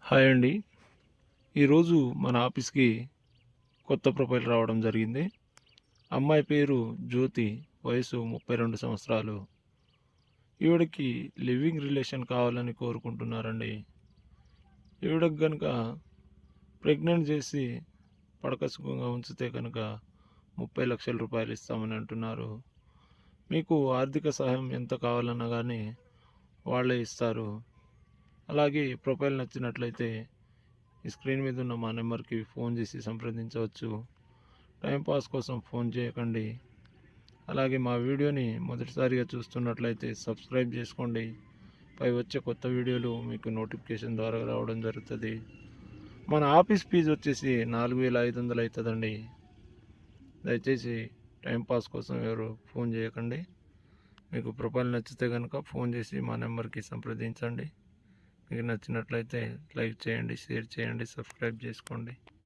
Hi అండి. ఈరోజు మన ఆఫీస్‌కి కొత్త ప్రొఫైల్ రావడం జరిగింది. అమ్మాయి పేరు జ్యోతి. వయసు 32 సంవత్సరాలు. ఈవిడకి లివింగ్ రిలేషన్ కావాలని కోరుకుంటున్నారండి. ఈవిడకి గనుక ప్రెగ్నెంట్ చేసి పడక సుఖంగా ఉంచితే కనుక 30,00,000 రూపాయలు ఇస్తామని అంటున్నారు. మీకు ఆర్థిక సహాయం ఎంత కావాలన్నా గానీ వాళ్ళే ఇస్తారు. అలాగే ప్రొఫైల్ నచ్చినట్లయితే ఈ స్క్రీన్ మీద ఉన్న మా నెంబర్కి ఫోన్ చేసి సంప్రదించవచ్చు. టైంపాస్ కోసం ఫోన్ చేయకండి. అలాగే మా వీడియోని మొదటిసారిగా చూస్తున్నట్లయితే సబ్స్క్రైబ్ చేసుకోండి. పై వచ్చే కొత్త వీడియోలు మీకు నోటిఫికేషన్ ద్వారా రావడం జరుగుతుంది. మన ఆఫీస్ ఫీజు వచ్చేసి 4,500 అవుతుందండి. దయచేసి టైంపాస్ కోసం ఎవరు ఫోన్ చేయకండి. మీకు ప్రొఫైల్ నచ్చితే కనుక ఫోన్ చేసి మా నెంబర్కి సంప్రదించండి. మీకు నచ్చినట్లయితే లైక్ చేయండి, షేర్ చేయండి, సబ్స్క్రైబ్ చేసుకోండి.